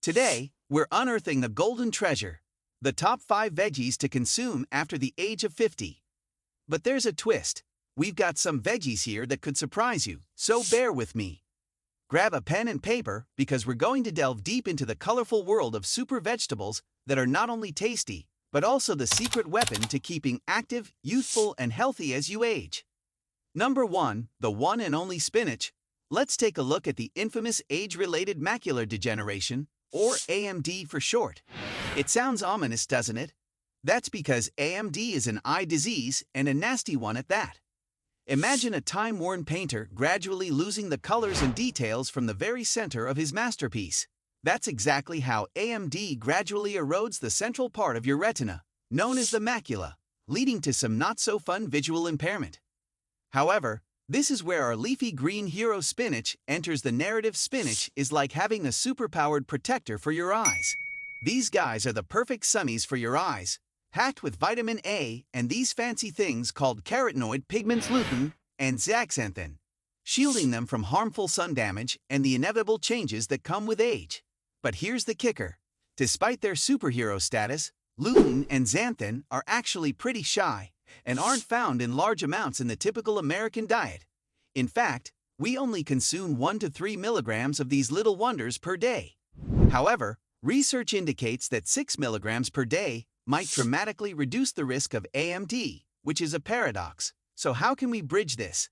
Today, we're unearthing the golden treasure, the top 5 veggies to consume after the age of 50. But there's a twist. We've got some veggies here that could surprise you, so bear with me. Grab a pen and paper because we're going to delve deep into the colorful world of super vegetables that are not only tasty, but also the secret weapon to keeping active, youthful, and healthy as you age. Number 1, the one and only spinach. Let's take a look at the infamous age-related macular degeneration, or AMD for short. It sounds ominous, doesn't it? That's because AMD is an eye disease, and a nasty one at that. Imagine a time-worn painter gradually losing the colors and details from the very center of his masterpiece. That's exactly how AMD gradually erodes the central part of your retina, known as the macula, leading to some not-so-fun visual impairment. However, this is where our leafy green hero spinach enters the narrative. Spinach is like having a superpowered protector for your eyes. These guys are the perfect summies for your eyes, packed with vitamin A and these fancy things called carotenoid pigments lutein and zeaxanthin, shielding them from harmful sun damage and the inevitable changes that come with age. But here's the kicker. Despite their superhero status, lutein and xanthan are actually pretty shy and aren't found in large amounts in the typical American diet. In fact, we only consume 1 to 3 milligrams of these little wonders per day. However, research indicates that 6 milligrams per day might dramatically reduce the risk of AMD, which is a paradox. So how can we bridge this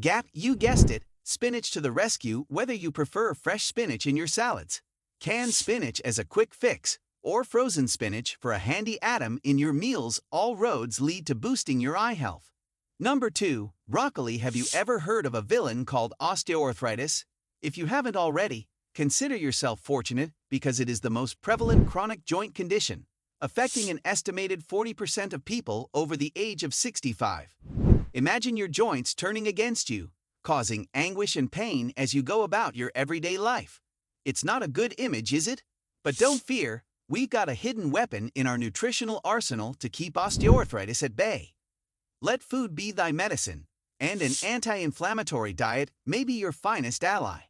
gap? You guessed it, spinach to the rescue. Whether you prefer fresh spinach in your salads, canned spinach as a quick fix, or frozen spinach for a handy add-on in your meals, all roads lead to boosting your eye health. Number 2, broccoli. Have you ever heard of a villain called osteoarthritis? If you haven't already, consider yourself fortunate because it is the most prevalent chronic joint condition, affecting an estimated 40% of people over the age of 65. Imagine your joints turning against you, causing anguish and pain as you go about your everyday life. It's not a good image, is it? But don't fear. We've got a hidden weapon in our nutritional arsenal to keep osteoarthritis at bay. Let food be thy medicine, and an anti-inflammatory diet may be your finest ally.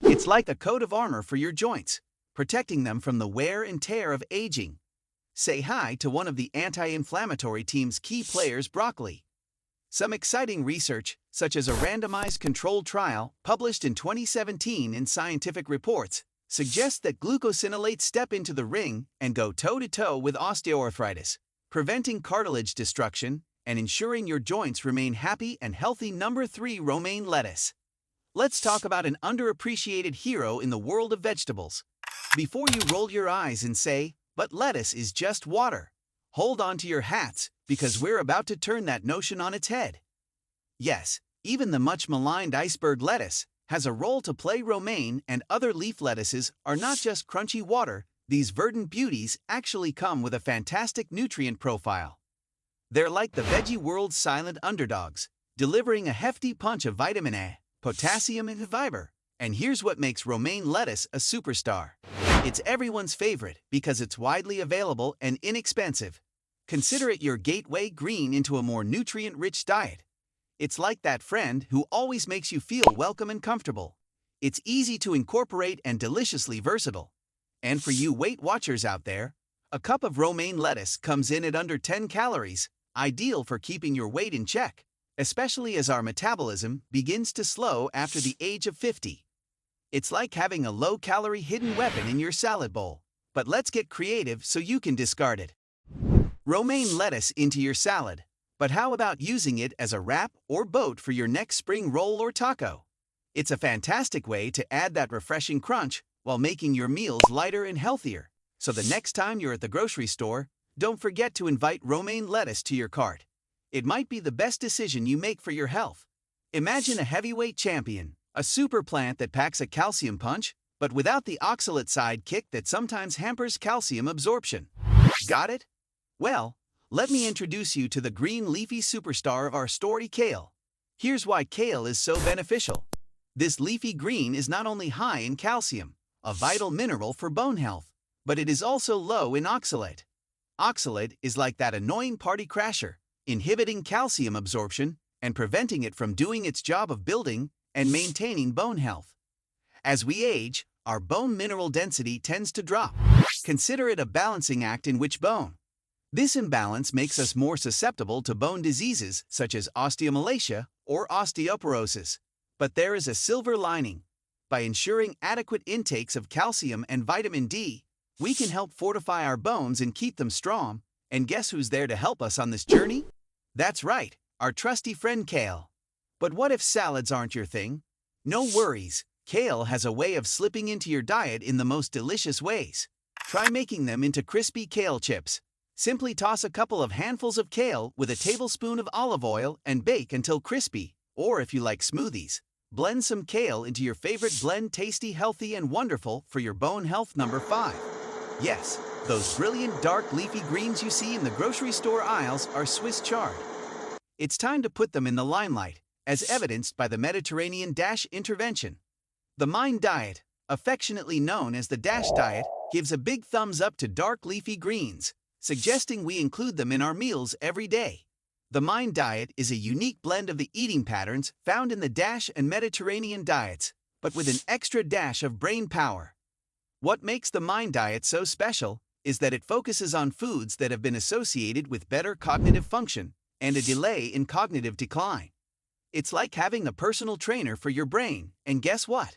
It's like a coat of armor for your joints, protecting them from the wear and tear of aging. Say hi to one of the anti-inflammatory team's key players, broccoli. Some exciting research, such as a randomized controlled trial published in 2017 in Scientific Reports, suggests that glucosinolates step into the ring and go toe-to-toe with osteoarthritis, preventing cartilage destruction and ensuring your joints remain happy and healthy. Number 3, romaine lettuce. Let's talk about an underappreciated hero in the world of vegetables. Before you roll your eyes and say, "But lettuce is just water," hold on to your hats because we're about to turn that notion on its head. Yes, even the much maligned iceberg lettuce has a role to play. Romaine and other leaf lettuces are not just crunchy water. These verdant beauties actually come with a fantastic nutrient profile. They're like the veggie world's silent underdogs, delivering a hefty punch of vitamin A, potassium, and fiber. And here's what makes romaine lettuce a superstar. It's everyone's favorite because it's widely available and inexpensive. Consider it your gateway green into a more nutrient-rich diet. It's like that friend who always makes you feel welcome and comfortable. It's easy to incorporate and deliciously versatile. And for you Weight Watchers out there, a cup of romaine lettuce comes in at under 10 calories, ideal for keeping your weight in check, especially as our metabolism begins to slow after the age of 50. It's like having a low-calorie hidden weapon in your salad bowl. But let's get creative so you can discard it. Romaine lettuce into your salad. But how about using it as a wrap or boat for your next spring roll or taco? It's a fantastic way to add that refreshing crunch while making your meals lighter and healthier. So the next time you're at the grocery store, don't forget to invite romaine lettuce to your cart. It might be the best decision you make for your health. Imagine a heavyweight champion, a super plant that packs a calcium punch, but without the oxalate sidekick that sometimes hampers calcium absorption. Got it? Well, let me introduce you to the green leafy superstar of our story, kale. Here's why kale is so beneficial. This leafy green is not only high in calcium, a vital mineral for bone health, but it is also low in oxalate. Oxalate is like that annoying party crasher, inhibiting calcium absorption and preventing it from doing its job of building and maintaining bone health. As we age, our bone mineral density tends to drop. Consider it a balancing act in which bone. This imbalance makes us more susceptible to bone diseases such as osteomalacia or osteoporosis. But there is a silver lining. By ensuring adequate intakes of calcium and vitamin D, we can help fortify our bones and keep them strong. And guess who's there to help us on this journey? That's right, our trusty friend kale. But what if salads aren't your thing? No worries, kale has a way of slipping into your diet in the most delicious ways. Try making them into crispy kale chips. Simply toss a couple of handfuls of kale with a tablespoon of olive oil and bake until crispy. Or if you like smoothies, blend some kale into your favorite blend. Tasty, healthy, and wonderful for your bone health. Number 5. Yes, those brilliant dark leafy greens you see in the grocery store aisles are Swiss chard. It's time to put them in the limelight, as evidenced by the Mediterranean Dash intervention. The Mind Diet, affectionately known as the Dash Diet, gives a big thumbs up to dark leafy greens, suggesting we include them in our meals every day. The Mind Diet is a unique blend of the eating patterns found in the Dash and Mediterranean diets, but with an extra dash of brain power. What makes the Mind Diet so special is that it focuses on foods that have been associated with better cognitive function and a delay in cognitive decline. It's like having a personal trainer for your brain, and guess what?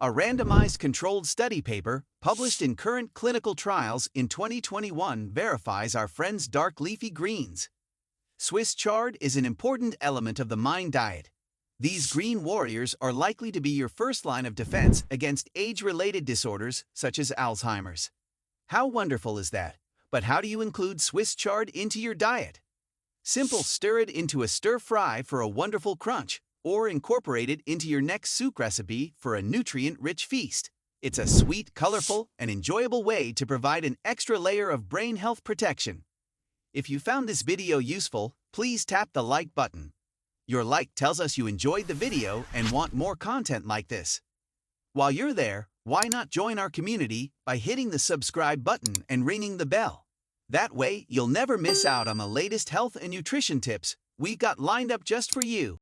A randomized controlled study paper published in Current Clinical Trials in 2021 verifies our friend's dark leafy greens. Swiss chard is an important element of the Mind Diet. These green warriors are likely to be your first line of defense against age-related disorders such as Alzheimer's. How wonderful is that? But how do you include Swiss chard into your diet? Simple: stir it into a stir-fry for a wonderful crunch, or incorporate it into your next soup recipe for a nutrient-rich feast. It's a sweet, colorful, and enjoyable way to provide an extra layer of brain health protection. If you found this video useful, please tap the like button. Your like tells us you enjoyed the video and want more content like this. While you're there, why not join our community by hitting the subscribe button and ringing the bell? That way, you'll never miss out on the latest health and nutrition tips we've got lined up just for you.